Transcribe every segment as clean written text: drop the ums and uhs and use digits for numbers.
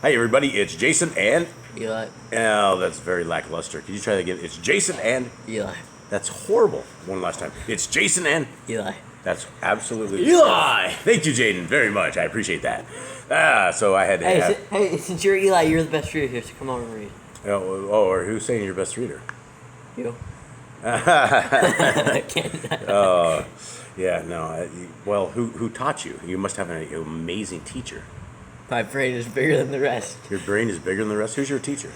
Hi, everybody. It's Jason and... Eli. Oh, that's very lackluster. Can you try that again? It's Jason and... Eli. That's horrible. One last time. It's Jason and... Eli. That's absolutely... Eli! Thank you, Jaden, very much. I appreciate that. So I had to... Hey, since you're Eli, you're the best reader here, so come on and read. or who's saying you're best reader? You. Yeah, no. Well, who taught you? You must have an amazing teacher. My brain is bigger than the rest. Your brain is bigger than the rest? Who's your teacher?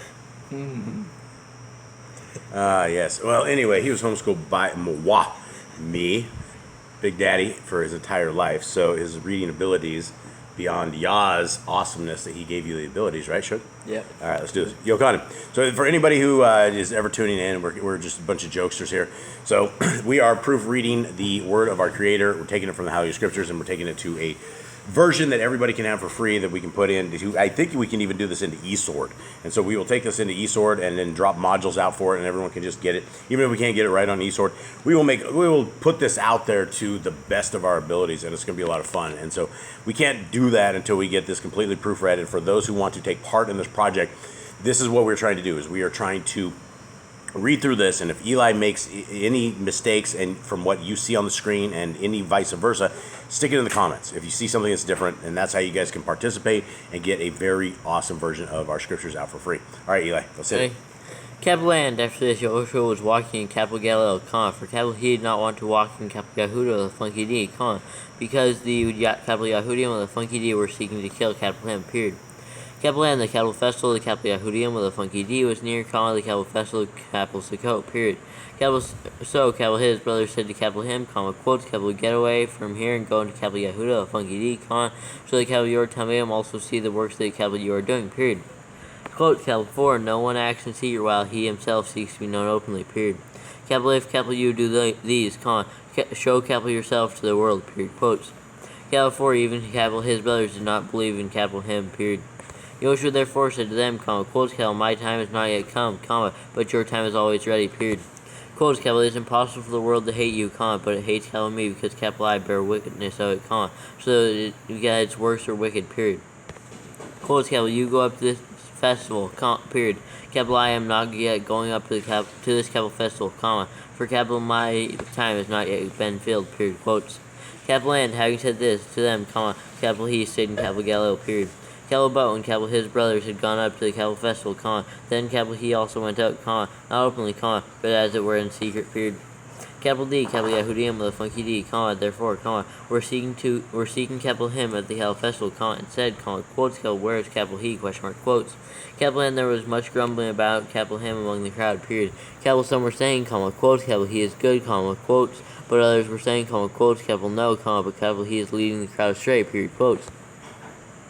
Yes. Well, anyway, he was homeschooled by me, Big Daddy, for his entire life. So his reading abilities, beyond Yah's awesomeness that he gave you the abilities, right, Shook? Yep. All right, let's do this. YO'HANAN. So for anybody who is ever tuning in, we're just a bunch of jokesters here. So we are proofreading the word of our Creator. We're taking it from the Hallelujah Scriptures, and we're taking it to a version that everybody can have for free that we can put into. I think we can even do this into eSword. And so we will take this into eSword and then drop modules out for it, and everyone can just get it. Even if we can't get it right on eSword, we will put this out there to the best of our abilities, and it's going to be a lot of fun. And so we can't do that until we get this completely proofread. And for those who want to take part in this project, this is what we're trying to do. Is we are trying to read through this, and if Eli makes any mistakes and from what you see on the screen and any vice versa, stick it in the comments if you see something that's different, and that's how you guys can participate and get a very awesome version of our scriptures out for free. All right, Eli, let's hit it. Capital Land. After this, Yahushua was walking in capital Galilee, for capital he did not want to walk in capital Yehuda with a funky D, because the capital Yehudim with a funky D were seeking to kill capital him, period. Capital Land, the capital festival, the capital Yehudim with a funky D was near, the capital festival, capital Sukkot, period. Capital his brother said to capital him, quotes, capital get away from here and go into capital Yehuda, a funky D, so the capital your Tamim also see the works that the capital you are doing, period. Quote, capital 4, no one acts in secret while he himself seeks to be known openly, period. Capital if capital you do these, show capital yourself to the world, period. Quotes. Capital 4, even capital his brothers did not believe in capital him, period. Yoshua therefore said to them, quotes, my time is not yet come, but your time is always ready, period. Quotes, it is impossible for the world to hate you, but it hates me because I bear wickedness of it, so that its works are wicked, period. Quotes, you go up to this festival, period. I am not yet going up to this capital festival, for my time has not yet been filled, period. Quotes. Land, having said this to them, he stayed in capital Galilee, period. Boat and his brothers had gone up to the capital festival, then he also went out, not openly, but as it were in secret, period. Capital D, capital Yehudim with a funky D, therefore, we're seeking capital him at the capital festival, and said, quotes, where is capital he, quotes. Capital N, there was much grumbling about capital him among the crowd, period. Some were saying, quotes, he is good, quotes, but others were saying, quotes, no, but capital he is leading the crowd astray, period, quotes.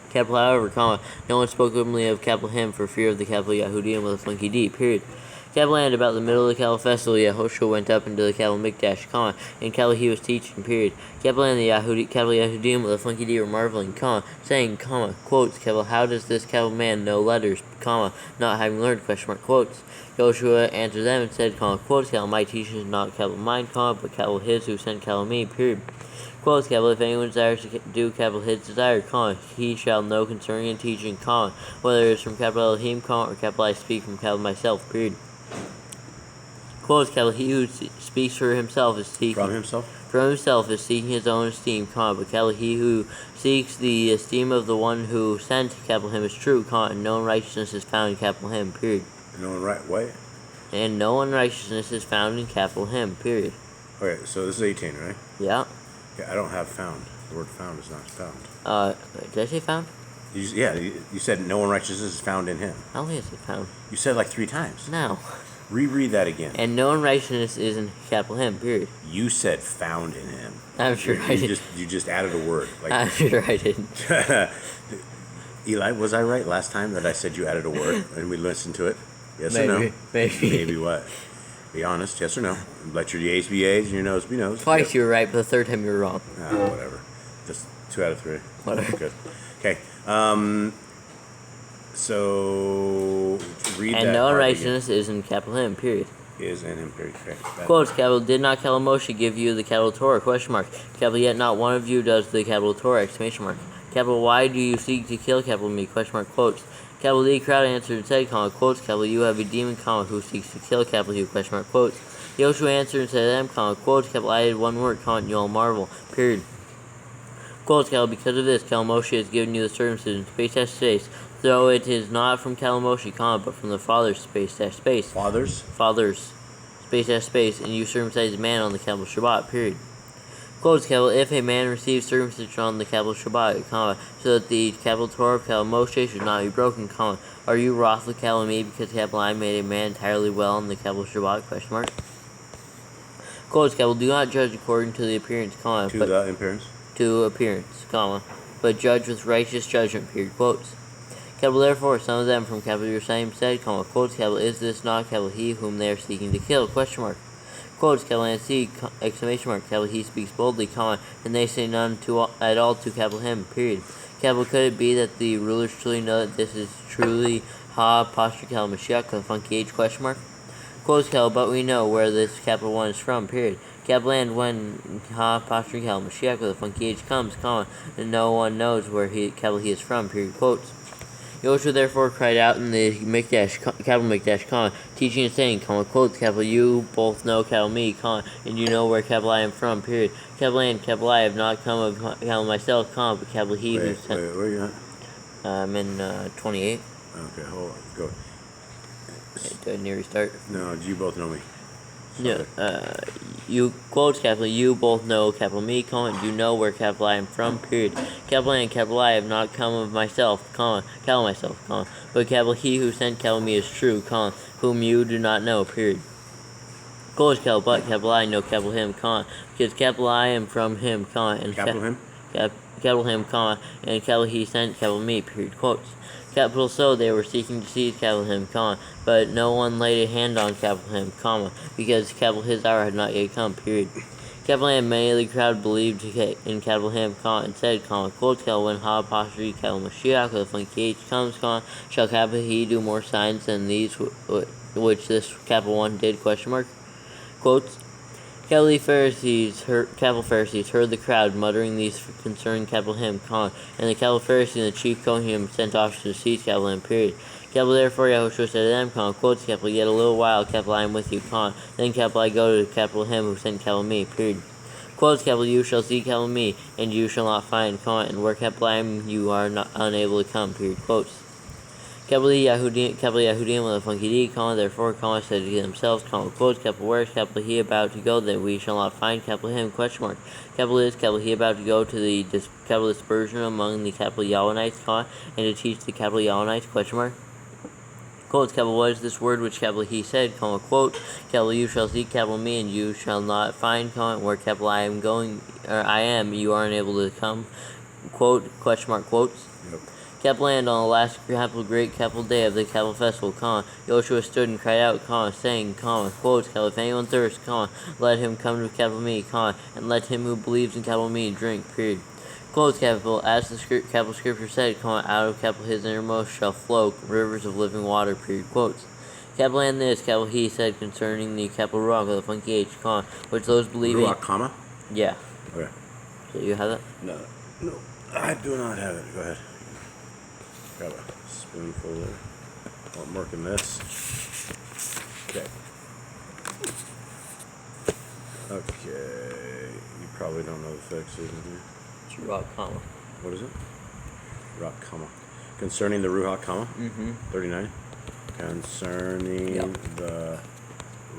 Capital, however, no one spoke openly of capital him for fear of the capital Yehudim with a funky D, period. Capital Land, about the middle of the capital festival, Yehoshua went up into the capital Mikdash, and capital he was teaching, period. Capital Land, the capital Yehudim with a funky D were marveling, saying, quotes, capital, how does this capital man know letters, not having learned, quotes. Yoshua answered them and said, quotes, my teaching is not capital mine, but capital his who sent capital me, period. Quotes, if anyone desires to do capital his desire, he shall know concerning and teaching, whether it is from capital Elohim, or capital I speak from capital myself, period. Quotes, he who speaks for himself is seeking from himself is seeking his own esteem, but he who seeks the esteem of the one who sent capital him is true, and no unrighteousness is found in capital him, period. And no unrighteousness is found in capital him, period. Okay, so this is 18, right? Yeah. Okay, I don't have found. The word found is not found. Did I say found? You said no unrighteousness is found in him. I don't think I said found. You said like 3 times. No. Reread that again. And no unrighteousness is in capital him, period. You said found in him. I'm sure I did. You just added a word. I'm sure I didn't. Eli, was I right last time that I said you added a word and we listened to it? Yes Maybe, or no? Maybe. Maybe what? Be honest, yes or no? Let your A's be A's and your nose be nose. Twice yep. You were right, but the third time you were wrong. Whatever. Just 2 out of 3. Whatever. Good. Okay. So read and that. And no unrighteousness is in capital him, period. Is in him, period. Okay. Quotes, capital, did not capital Moshe give you the capital Torah, ? Capital, yet not one of you does the capital Torah, ! Capital Why do you seek to kill capital me? Question mark quotes. Capital D crowd answered and said, comma, quotes, capital you have a demon, comma, who seeks to kill capital you? Question mark quotes. Yoshua answered and said to them, comma, quotes, capital I did one word, comma, and you all marvel. Period. Quotes, capital because of this, capital Moshe has given you the circumcision, space dash space, though it is not from capital Moshe, comma, but from the Father's space dash space. Father's space dash space, and you circumcise a man on the capital Shabbat. Period. Quotes, capital if a man receives circumcision on the capital Shabbat, comma, so that the capital Torah of capital Moshe should not be broken, comma, are you wroth with capital me because capital I made a man entirely well on the capital Shabbat? Question mark. Quotes, capital do not judge according to the appearance, comma, to appearance, comma, but judge with righteous judgment. Period. Quotes. Capital therefore some of them from capital Yerushalayim said, comma, quotes, capital is this not capital he whom they are seeking to kill? Question mark. Quotes, capital and C, exclamation mark, capital he speaks boldly, comma, and they say none at all to capital him, period. Capital could it be that the rulers truly know that this is truly ha posture capital Mashiach, the funky age? Question mark. Quotes, capital, but we know where this capital one is from, period. Capital and when ha posture capital Mashiach, the funky age comes, comma, and no one knows where capital he is from, period. Quotes. Yoshua therefore cried out in the capital Mikdash, comma, teaching and saying, comma, quotes, capital you both know capital me, comma, and you know where capital I am from, period. Capital and capital I have not come of capital myself, comma, but capital he who sent. Wait, where are you at? I'm in 28. Okay, hold on, go. Did I near restart? No, you both know me. Yeah, you quotes, capital you both know capital me, comma, you know where capital I am from, period. Capital and capital I have not come of myself, comma, capital myself, comma, but capital he who sent capital me is true, comma, whom you do not know, period. Quotes, capital but capital I know capital him, comma, because capital I am from him, comma, and Capital him? Capital him, comma, and capital he sent capital me, period. Quotes. Capital so they were seeking to seize capital him, comma, but no one laid a hand on capital him, comma, because capital his hour had not yet come, period. Capital and many of the crowd believed in capital him, comma, and said, comma, quotes, capital when ha apostrophe capital Mashiach, the funky age comes, comma, shall capital he do more signs than these which this capital one did? Question mark. Quotes. Capital Pharisees heard the crowd muttering these concerning capital him, comma, and the capital Pharisee and the chief Kohanim sent officers to seize capital him, period. Capital therefore Yahushua said to them, comma, quotes, capital yet a little while, capital I am with you, comma, then capital I go to capital him who sent capital me, period. Quotes, capital you shall see capital me, and you shall not find, comma, and where capital I am you are not unable to come, period. Quotes. Capital Yahudim with a funky D, comma, therefore, comma, said to themselves, comma, quotes, capital where is capital he about to go that we shall not find capital him? Question mark. Capital is capital he about to go to the capital dispersion among the capital YOHANanites, comma, and to teach the capital YOHANanites? Question mark. Quotes, capital what is this word which capital he said, comma, quote, capital you shall seek capital me and you shall not find, comma, where capital I am going, or I am, you are unable to come, quote, question mark, quotes. Yep. Capital and on the last capital great capital day of the capital festival, comma, Yoshua stood and cried out, comma, saying, comma, quotes, capital if anyone thirsts, comma, let him come to capital me, comma, and let him who believes in capital me drink, period. Quotes, capital, as the capital scripture said, comma, out of capital his innermost shall flow rivers of living water, period. Quotes. Capital and this, capital he said concerning the capital rock of the funky age, comma, which those believing. Ruach, comma? Yeah. Okay. So you have that? No, I do not have it. Go ahead. Grab a spoonful there. While I'm working this. Okay. Okay. You probably don't know the fixes in here. It's rock, comma. What is it? Ruach, comma. Concerning the Ruach, comma? 39. Concerning the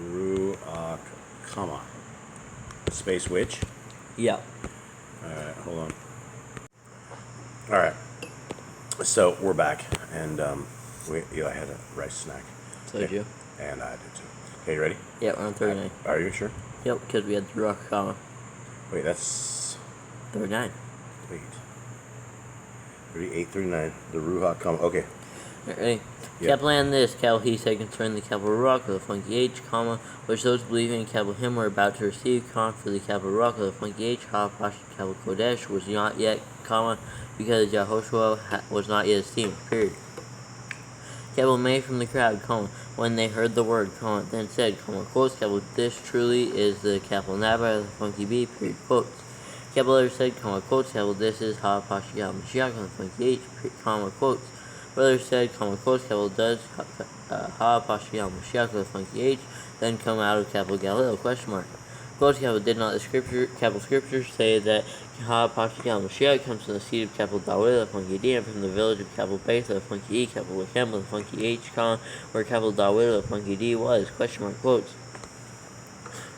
Ruach, comma. Space which? Yeah. Alright, hold on. Alright. So we're back, and I had a rice snack. So did you? And I did too. Okay, you ready? Yeah, we're on 39. Are you sure? Yep, because we had the rock, comma. Wait, that's 39. wait. 38, 39. The Ruach, comma. Okay. Ready? Yeah. Capital and this, capital he said concerning the capital rock of the funky age, comma, which those believing in capital him were about to receive, comma, for the capital rock of the funky age, capital Kodesh was not yet, comma, because Yahushua was not yet esteemed, period. Capital made from the crowd, comma, when they heard the word, comma, then said, comma, quotes, capital, this truly is the capital Nabba of the funky bee, period, quotes. Capital letter said, comma, quotes, capital, this is Ha Pasha Yal Mashiach, on the funky H, comma, quotes. Brother said, comma, quotes, capital, does Ha Pasha Yal Mashiach, with a funky H, then come out of capital Galileo, question mark. Quotes, capital, did not the capital scriptures say that Ha Pasha Yal Mashiach comes from the seed of capital Dawid, the funky D, and from the village of capital Beth, the funky E, capital Wichem, the funky H, comma, where capital Dawid, the funky D was, question mark, quotes.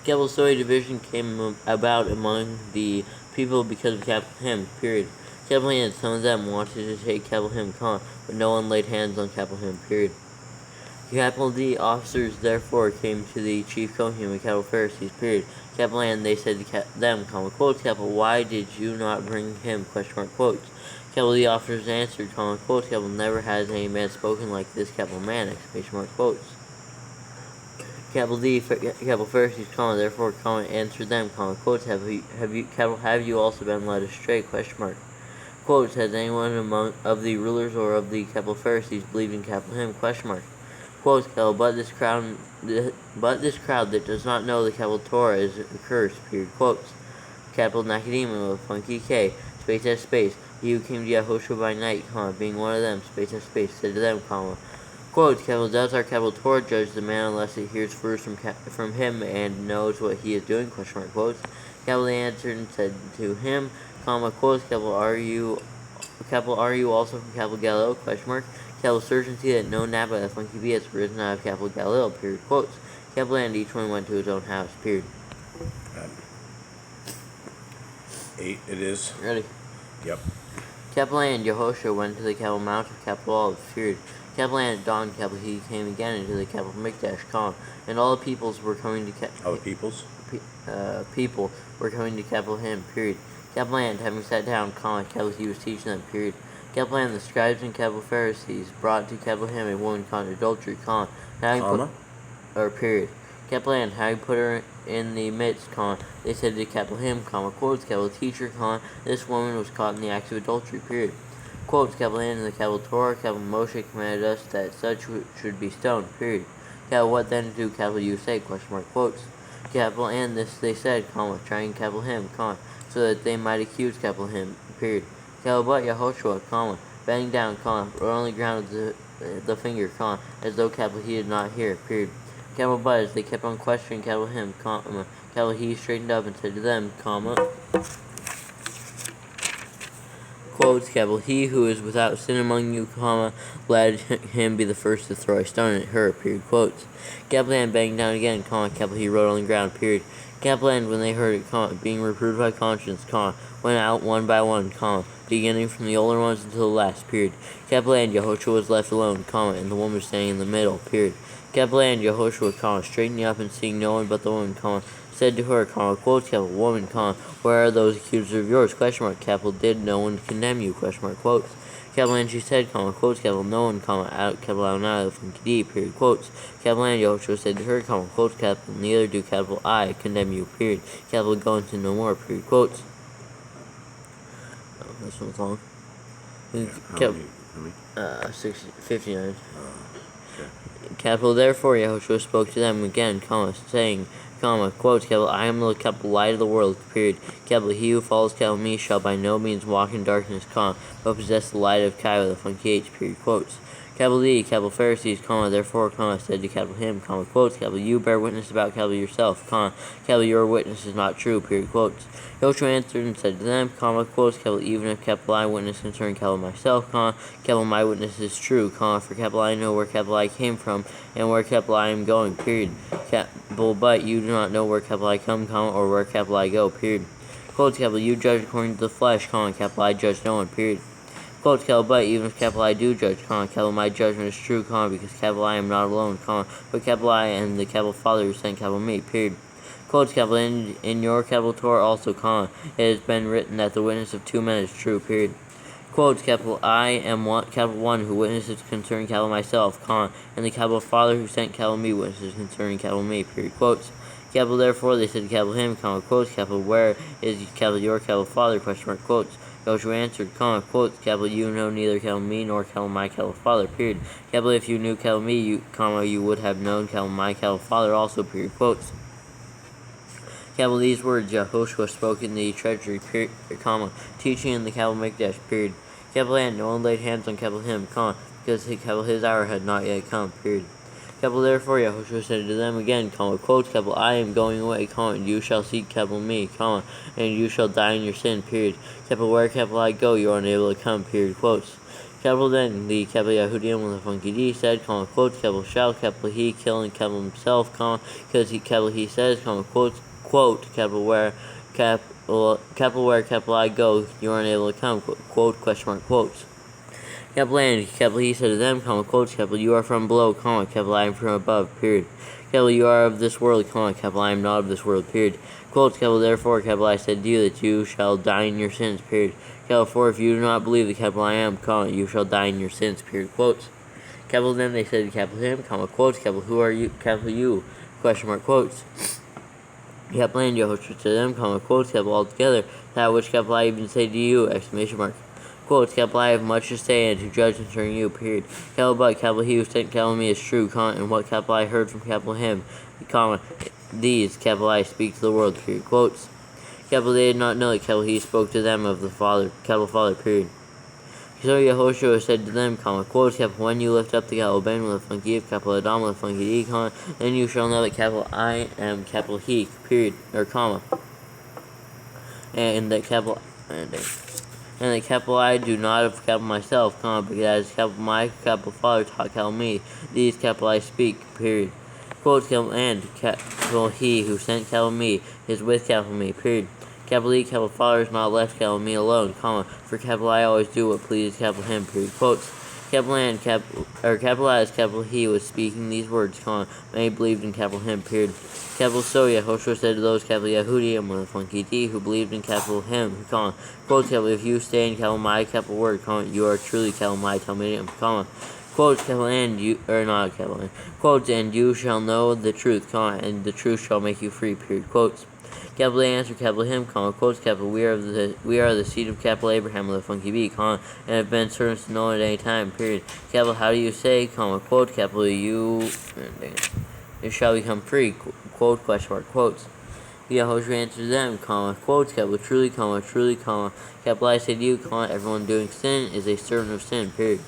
Capital story division came about among the people because of capital him, period. Capital and some of them wanted to take capital him, but no one laid hands on capital him, period. Capital D officers therefore came to the chief Kohanim and capital Pharisees, period. Capital and they said to them, quotes, capital, why did you not bring him, question mark, quotes. Capital D officers answered, quotes, capital, never has any man spoken like this, capital man, exclamation mark, quotes. Capital D, capital Pharisees, therefore, answered them, quotes, have you also been led astray, question mark. Quotes, has anyone among of the rulers or of the capital Pharisees believed in capital him, question mark. Quotes, capital, but this crowd that does not know the capital Torah is accursed, period, quotes. Capital Nicodemus with funky K, space S space, he who came to Yahushua by night, being one of them, space S space, said to them, quotes, capital, does our capital Torah judge the man unless it hears first from him and knows what he is doing, question mark, quotes. Capital answered and said to him, quotes, capital, are you also from capital Galileo, question mark. Capital certainty that no Nabba the funky B has risen out of capital Galileo, period, quotes. Capital and each one went to his own house, period. 8 it is. Ready? Yep. Capital and Yehoshua went to the capital mount of capital Olives, period. Capital and at dawn, capital he came again into the capital Mikdash, and all the peoples were coming to all the peoples? People were coming to capital him, period. Capital and having sat down, capital he was teaching them, period. Capital and the scribes and capital Pharisees brought to capital him a woman caught in adultery, period. Capital and having put her in the midst, they said to capital him, quotes, capital teacher, this woman was caught in the act of adultery, period. Quotes, capital in the capital Torah, capital Moshe commanded us that such should be stoned, period. Capital, what then do capital you say, question mark, quotes. Capital and this they said, trying capital him, so that they might accuse capital him, period. Capital but Yehoshua, bending down, wrote on the ground with the finger, as though capital he did not hear, period. Capital but as they kept on questioning capital him, capital he straightened up and said to them, quotes, capital, he who is without sin among you, let him be the first to throw a stone at her, period, quotes. Capital and banging down again, capital he wrote on the ground, period. Capital and when they heard it, being reproved by conscience, went out one by one, beginning from the older ones until the last, period. Capital and Yehoshua was left alone, and the woman was standing in the middle, period. Capital and Yehoshua, straightening up and seeing no one but the woman, said to her, quotes, capital, woman, where are those accusers of yours, question mark, capital, did no one condemn you, question mark, quotes. Capital and she said, quotes, capital, no one, out, capital, out now, from Kedi, period, quotes. Capital and Yehoshua said to her, quotes, capital, neither do capital I condemn you, period. Capital, go into no more, period, quotes. Oh, this one's long. How many? 59. Okay. Capital, therefore, Yehoshua spoke to them again, saying, quotes, capital, I am the capital light of the world, period. Capital, he who follows capital me shall by no means walk in darkness, but possess the light of Kai with a funky H, period, quotes. Capital D, capital Pharisees, therefore, said to capital him, quotes, capital, you bear witness about capital yourself, capital, your witness is not true, period, quotes. Yehoshua answered and said to them, quotes, capital, even if capital I witness concerning capital myself, capital, my witness is true, for capital I know where capital I came from, and where capital I am going, period. Capital, but you do not know where capital I come, or where capital I go, period. Quotes, capital, you judge according to the flesh, capital I judge no one, period. Quotes, capital, but even if capital I do judge, capital, my judgment is true, because capital I am not alone, but capital I and the capital Father who sent capital me, period. Quotes, capital, in your capital Torah also, it has been written that the witness of two men is true, period. Quotes, capital, I am capital one who witnesses concerning capital myself, and the capital Father who sent capital me witnesses concerning capital me, period. Quotes, capital, therefore, they said to capital him, quotes, capital, where is capital your capital Father, question mark, quotes. Yehoshua answered, quotes, capital, you know neither capital me nor capital my capital Father, period. Capital, if you knew capital me, you would have known capital my capital Father also, period, quotes. Capital these words Yahushua spoke in the treasury, comma, teaching in the capital Mikdash, period. Capital and no one laid hands on capital him, comma, because his hour had not yet come, period. Capital therefore Yahushua said to them again, comma, quote, capital I am going away, comma, and you shall seek capital me, comma, and you shall die in your sin, period. Capital where capital I go, you are unable to come, period, quotes. Capital then the capital Yahudim with a funky D said, comma, quote, capital shall, capital he kill and capital himself, comma, because capital he says, comma, quote, capital where capital I go, you are unable to come, quote, question mark, quotes. Capital and capital he said to them, comma, quote, capital you are from below, comma, capital I am from above, period. Capital you are of this world, comma, capital I am not of this world, period. Quote, capital therefore, capital I said to you that you shall die in your sins, period. Capital for if you do not believe the capital I am, comma, you shall die in your sins, period. Quotes. Capital then they said to capital him, comma, quotes, capital who are you, capital you, question mark, quotes. Capital and Yehoshua to them, comma, quotes, capital altogether, that which capital I even say to you, exclamation mark. Quotes, capital I have much to say and to judge concerning you, period. Capital but capital he who sent capital me is true, comma, and what capital I heard from capital him, comma, these, capital I speak to the world, period. Quotes. Capital they did not know that capital he spoke to them of the Father, capital Father, period. So Yehoshua said to them, comma, quotes, capital when you lift up the capital Ben with a funky of capital Adam with a funky D, comma, then you shall know that capital I am capital he, period, or comma. And that capital and that capital I do not of capital myself, comma, but as capital my capital Father taught capital me, these capital I speak, period. Quotes, capital and capital he who sent capital me is with capital me, period. Capital E, capital Father is not left capital me alone, comma, for capital I always do what pleases capital him, period. Quotes. Capital and capital I as capital he was speaking these words, comma, many believed in capital him, period. Capital so Yehoshua said to those capital Yahudim with a funky D who believed in capital him, comma, quotes, capital if you stay in capital my capital word, comma, you are truly capital my Talmudim, comma. Quotes, capital and you, or not capital and, quotes, and you shall know the truth, comma, and the truth shall make you free, period. Quotes. Capital A answer, capital him, comma, quotes, capital we are the seed of capital Abraham with a funky B, comma, and have been servants to no one at any time, period. Capital how do you say, comma, quote, capital you shall become free, quote, question mark, quotes. Yehoshua answered them, comma, quotes, capital truly, comma, capital I say to you, comma, everyone doing sin is a servant of sin, period.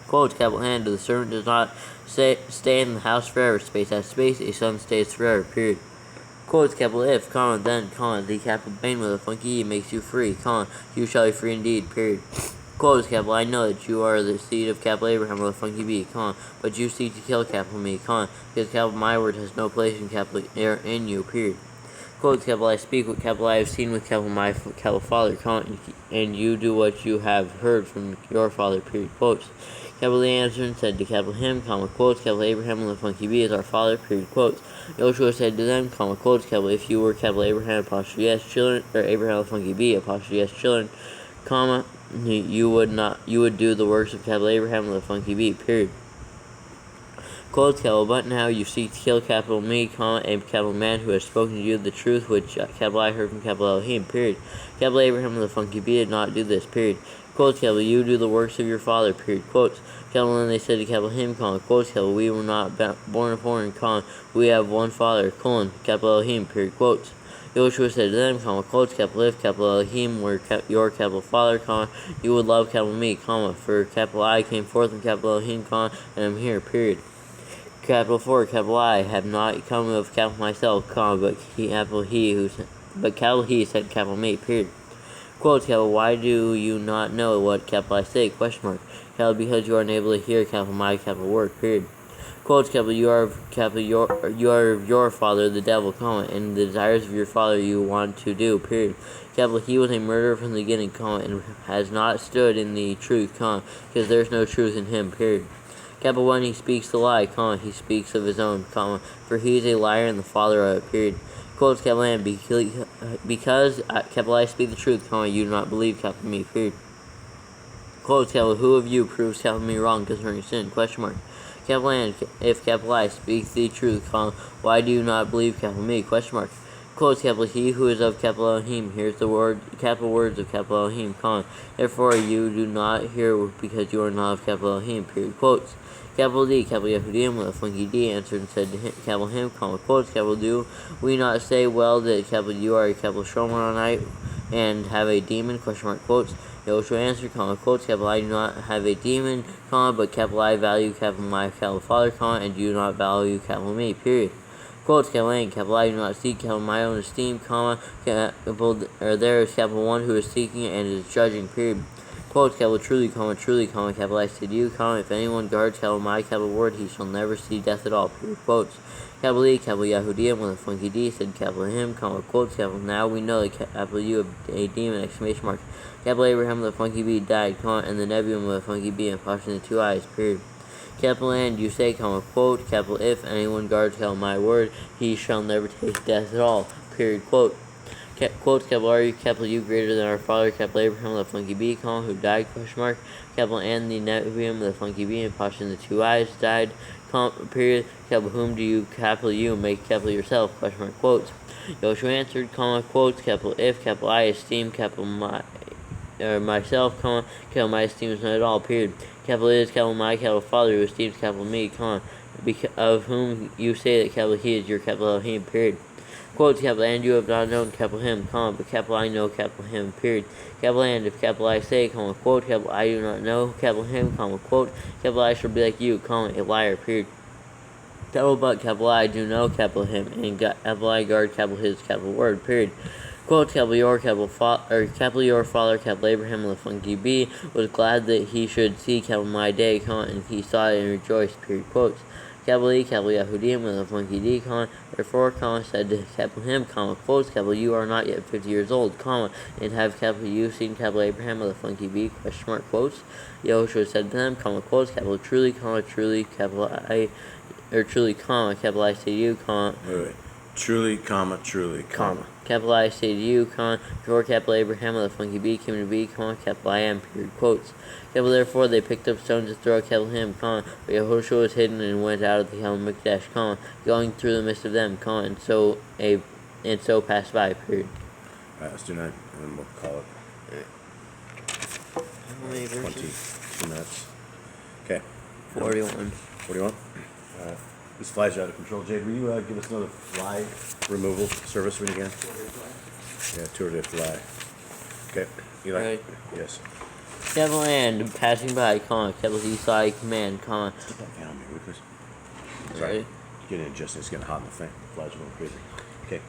Quotes, capital and the servant does not stay in the house forever, space has space, a son stays forever, period. Quotes, capital if, comma, then, comma, the capital Bain with a funky E makes you free, comma, you shall be free indeed, period. Quotes, capital I know that you are the seed of capital Abraham with a funky B, comma, but you seek to kill capital me, comma, because capital my word has no place in capital in you, period. Quotes, capital I speak what capital I have seen with capital my capital Father, comma, and you do what you have heard from your father, period. Quotes. Capital A answered and said to capital him, comma, quotes, capital Abraham with a funky B is our father, period. Quotes. Yoshua said to them, comma, quotes, capital if you were capital Abraham apostrophe yes children, or Abraham with a funky B apostrophe yes children, comma, you would do the works of capital Abraham with a funky B, period. Quotes, capital but now you seek to kill capital me, comma, a capital man who has spoken to you the truth which capital I heard from capital Elohim, period. Capital Abraham with a funky B did not do this, period. Quotes, capital you do the works of your father, period. Quotes. Capital and they said to capital him, comma, quotes, capital we were not born of foreign, comma, we have one father, colon, capital Elohim, period. Quotes. Yoshua said to them, comma, quotes, capital if capital Elohim were your capital Father, comma, you would love capital me, comma, for capital I came forth from capital Elohim, comma, and am here, period. Capital 4, capital I have not come of capital myself, comma, capital he sent capital me, period. Quotes, capital why do you not know what capital I say, question mark, capital because you are unable to hear capital my capital word, period. Quotes, capital you are your father the devil, comma, and the desires of your father you want to do, period. Capital he was a murderer from the beginning, comma, and has not stood in the truth, comma, because there is no truth in him, period. Capital when he speaks the lie, comma, he speaks of his own, comma, for he is a liar and the father of it, period. Quotes, capital and because capital I speak the truth, comma, you do not believe capital me, period. Quotes, capital who of you proves capital me wrong concerning sin, question mark. Capital and if capital I speak the truth, comma, why do you not believe capital me, question mark. Quotes, capital, he who is of capital Elohim hears the capital words of capital Elohim, comma. Therefore you do not hear because you are not of capital Elohim, period. Quotes. Capital D, capital Yehudim with a funky D answered and said to him, capital him, comma, quotes, capital do we not say well that capital you are a capital Shomonite and have a demon, question mark, quotes. Yoshua answered, comma, quotes, capital I do not have a demon, comma, but capital I value capital my capital Father, comma, and do not value capital me, period. Quotes, capital A, capital I do not seek capital my own esteem, comma, capital, or there is capital one who is seeking and is judging, period. Quotes, capital truly, comma, capital I say to you, comma, if anyone guards capital my capital word, he shall never see death at all, period. Quotes, capital E, capital Yahudim with a funky D said capital him, comma, quotes, capital now we know that capital you a demon, exclamation mark. Capital Abraham with a funky B died, comma, and the Nebium with a funky B and pushed in the two eyes, period. Capital and you say, comma, quote, capital if anyone guards capital my word, he shall never taste death at all, period, quote. Quotes, capital are you, capital you greater than our father, capital Abraham with a funky B, comma, who died, question mark, capital and the Nebium with a funky B and pushed in the two eyes died, comma, period, capital whom do you, capital you, make capital yourself, question mark, quotes. Yoshua answered, comma, quotes, capital if, capital I esteem, capital my, or myself, comma, capital my esteem is not at all, period. Capital is, capital my, capital Father, who esteems capital me, comma, of whom you say that capital he is your capital Elohim, period. Quotes, capital and you have not known capital him, comma, but capital I know capital him, period. Capital and if capital I say, comma, quote, capital I do not know capital him, comma, quote, capital I shall be like you, comma, a liar, period. Capital but capital I do know capital him, and capital I guard capital his capital word, period. Quote, capital your capital capital your father, capital Abraham with a funky B, was glad that he should see capital my day, comma, and he saw it and rejoiced, period. Quotes. Capital E, capital Yahudim with a funky D, comma, therefore, comma, said to capital him, comma, quotes, capital you are not yet 50 years old, comma, and have capital you seen capital Abraham with a funky B, question mark, quotes. Yahushua said to them, comma, quotes, capital truly, capital I, or truly, comma, capital I say to you, comma. Wait. Truly, comma, truly, comma. Capital I say to you, comma, before capital Abraham with a funky B came to be, comma, capital I am, period, quotes. Capital therefore they picked up stones to throw at capital him, comma, but Yehoshua was hidden and went out of the capital Mikdash, comma, going through the midst of them, comma, and so passed by, period. Alright, let's do 9, and then we'll call it. How many verses? 22 minutes. Okay. 41. 41? These flies are out of control. Jade, will you give us another fly removal service when you can? Yeah, tour de fly. Okay. Eli? Right. Yes. Capital and passing by, comma, capital he saw a command, comma. Put that fan on me, Lucas. Sorry. Right. Getting adjusted. It's getting hot in the thing. The flies are going crazy. Okay.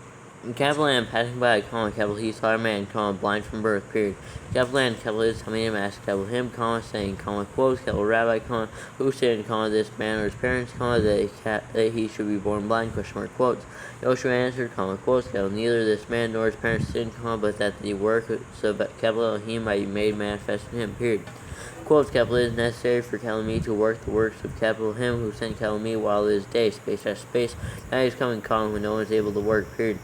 Capital and passing by, comma, capital he saw a man, comma, blind from birth, period. Capital and capital is coming and asked capital him, comma, saying, comma, quotes, capital rabbi, comma, who said, comma, this man or his parents, comma, that he should be born blind, question mark, quotes. Yoshua answered, comma, quotes, capital, neither this man nor his parents sinned, comma, but that the work of capital Elohim might be made manifest in him, period. Quotes, capital is necessary for capital me to work the works of capital him who sent capital me while it is day, space after space. Now he is coming, comma, when no one is able to work, period.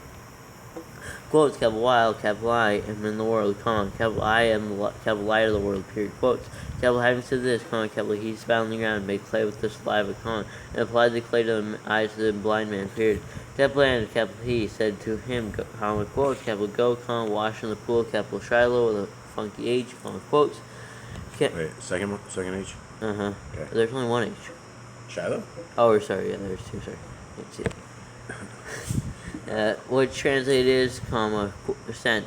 Quotes, capital while, capital I am in the world, comma, capital I am the capital light of the world, period. Quotes, capital having said this, comma, capital he spat on the ground, made clay with the saliva, comma, and applied the clay to the eyes of the blind man, period. Capital and capital he said to him, comma, quotes, capital go, comma, wash in the pool, capital Shiloh with a funky H, comma, quotes. Wait, second H? Uh-huh. Okay. There's only one H. Shiloh? Oh, sorry, yeah, there's two, sorry. Let's see. Which translated is, comma, sent.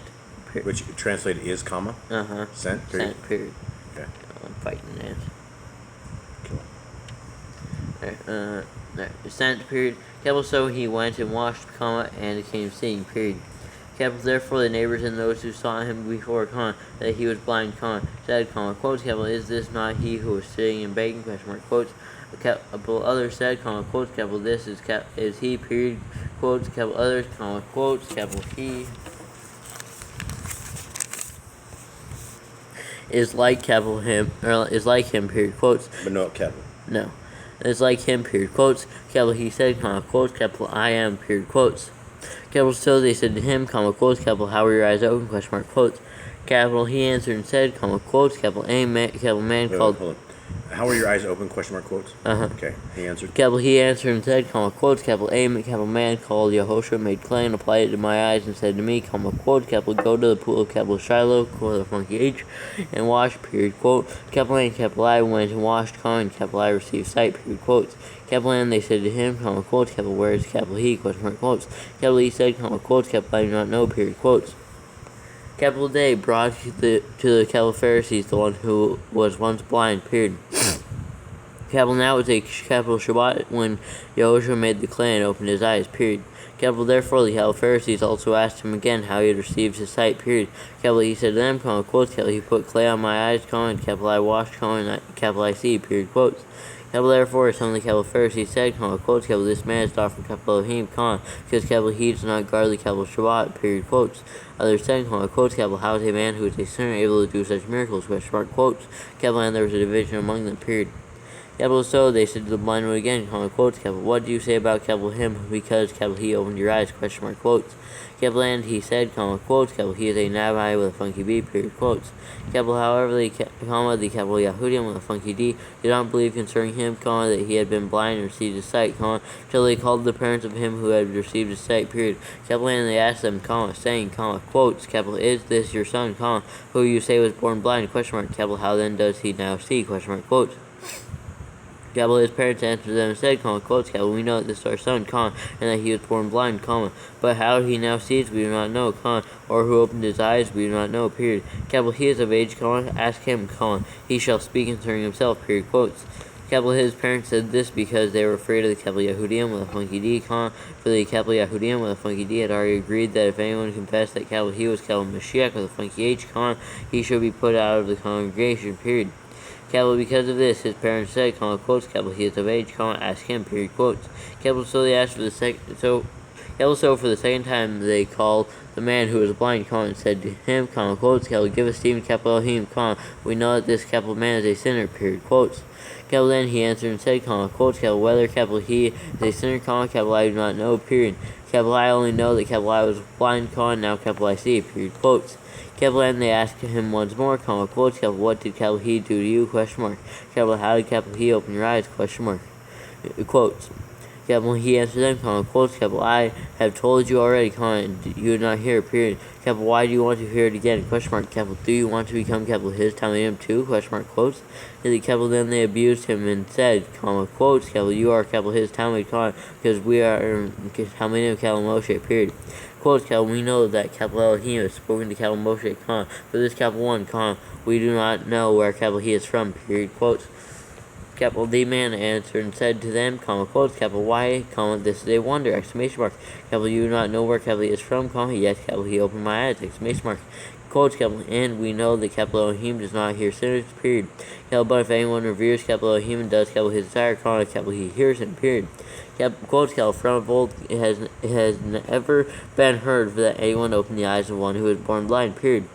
Which translated is, comma? Uh-huh. Sent, period? Sent, period. Okay. I'm fighting an ant. Cool. Sent, period. Capital so he went and washed, comma, and came seeing, period. Capital therefore the neighbors and those who saw him before, comma, that he was blind, comma, said, comma, quotes, capital, is this not he who was sitting and begging, question mark, quotes. Capital others said, comma, quotes, capital this is he, period, quotes, capital others, comma, quotes, capital he is like capital him, or is like him, period, quotes. But no capital. No. It's like him, period, quotes, capital he said, comma, quotes, capital I am, period, quotes. Capital so they said to him, comma, quotes, capital how were your eyes open, question mark, quotes. Capital he answered and said, comma, quotes, capital a man, capital man called. Hold How are your eyes open? Question mark quotes. Uh-huh. Okay. He answered. Capital He answered and said, quotes, capital A, capital man called Yehoshua, made clay and applied it to my eyes and said to me, quote, capital go to the pool of capital Shiloh, quote, the funky H, and wash, period, quote. Capital A and capital I went and washed, and capital I received sight, period, quotes. Capital N, they said to him, quotes, capital where is capital He, question mark, quotes. Capital E said, quotes, capital I do not know, period, quotes. Capital Day brought to the capital Pharisees the one who was once blind, period. Capital now was a capital Shabbat when Yehoshua made the clay and opened his eyes, period. Capital therefore the capital Pharisees also asked him again how he had received his sight, period. Capital he said to them, quotes, capital he put clay on my eyes, and capital I washed, and capital I see, period, quotes. Capital therefore some of the capital Pharisees said, quotes, capital this man is not from capital Elohim, because capital he does not guard the capital Shabbat, period, quotes. Others said, quotes, capital how is a man who is a sinner able to do such miracles, question mark, quotes. Capital and there was a division among them, period. Capital so they said to the blind one again, quotes, capital what do you say about capital him, because capital he opened your eyes, question mark, quotes. Capital and he said, quotes, capital he is a Nabai with a funky B, period, quotes. Capital however the capital Yahudim with a funky D did not believe concerning him, that he had been blind and received his sight, till they called the parents of him who had received his sight, period. Capital and they asked them, saying, quotes, capital is this your son, who you say was born blind, question mark, capital how then does he now see, question mark, quotes. Capital his parents answered them and said, quotes, capital we know that this is our son, and that he was born blind, but how he now sees we do not know, or who opened his eyes we do not know, period. Capital he is of age, ask him, he shall speak concerning himself, period, quotes. Capital his parents said this because they were afraid of the capital Yahudim with a funky D, for the capital Yahudim with a funky D had already agreed that if anyone confessed that capital he was capital Mashiach with a funky H, he should be put out of the congregation, period. Capital because of this, his parents said, quotes, capital he is of age, ask him, period, quotes. Capital so they asked for the for the second time they called the man who was blind, and said to him, quotes, capital give us Stephen, capital Elohim, we know that this capital man is a sinner, period, quotes. Capital then he answered and said, quotes, capital whether capital he is a sinner, capital I do not know, period. Capital I only know that capital I was blind, now capital I see, period, quotes. Capital and they asked him once more, quotes, capital what did capital he do to you, question mark. Capital how did capital he open your eyes, question mark. Quotes. Capital he answered them, quotes, capital I have told you already, and you did not hear, period. Capital why do you want to hear it again, question mark. Capital do you want to become capital his Talmudim too, question mark, quotes. And the capital then they abused him and said, quotes, capital you are capital his Talmud, because we are Talmudim capital Moshe, period. Quotes, capital we know that capital Elohim has spoken to capital Moshe, for this capital one, we do not know where capital he is from, period, quotes. Capital the man answered and said to them, quotes, capital why, this is a wonder, exclamation mark. Capital you do not know where capital he is from, yes, capital he opened my eyes, exclamation mark. Quotes, capital and we know that capital Elohim does not hear sinners, period. Capital but if anyone reveres capital Elohim and does capital his desire, capital he hears him, period. Quotes, capital from of old it has never been heard that anyone opened the eyes of one who was born blind, period.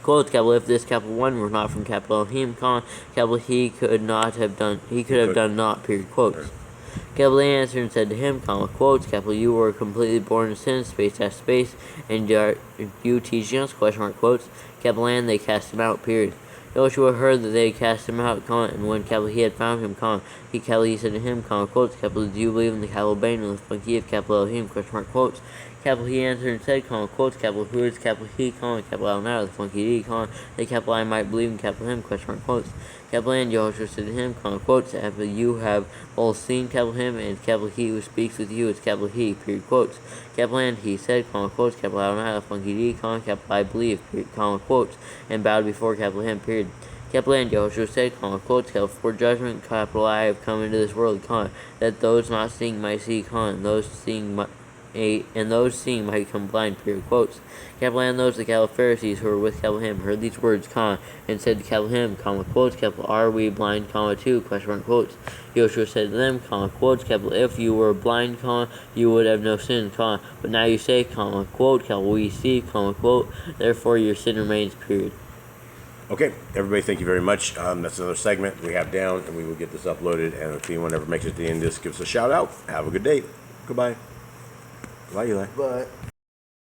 Quotes, capital if this capital one were not from capital Elohim, capital he could have done not, period, quotes. Capital they answered and said to him, quotes, capital you were completely born in sin, space after space, and you teaching us, question mark, quotes. Capital and they cast him out, period. Joshua heard that they had cast him out, and when capital he had found him, he said to him, quotes, capital do you believe in the capital Bain with the funky of capital Elohim, question mark, quotes. Capital he answered and said, quotes, capital who is capital he, capital Al now, the funky D, that capital I might believe in capital him, question mark, quotes. Capital and Joshua said to him, quotes, capital you have both seen capital him, and capital he who speaks with you is capital he, period, quotes. Capital and he said, quotes, capital Al now, the funky D, capital I believe, period, quotes, and bowed before capital him, period. Capital and Joshua said, quotes, capital for judgment, capital I have come into this world, that those not seeing might see, and those seeing might become blind, period, quotes. Capital and those the capital Pharisees who were with capital him heard these words, and said to capital him, quotes, capital are we blind, too, question mark, quotes. Joshua said to them, quotes, capital if you were blind, you would have no sin, but now you say, quote, capital we see, quote, therefore your sin remains, period. Okay, everybody, thank you very much. That's another segment we have down, and we will get this uploaded. And if anyone ever makes it to the end of this, give us a shout out. Have a good day. Goodbye. Bye, Eli. But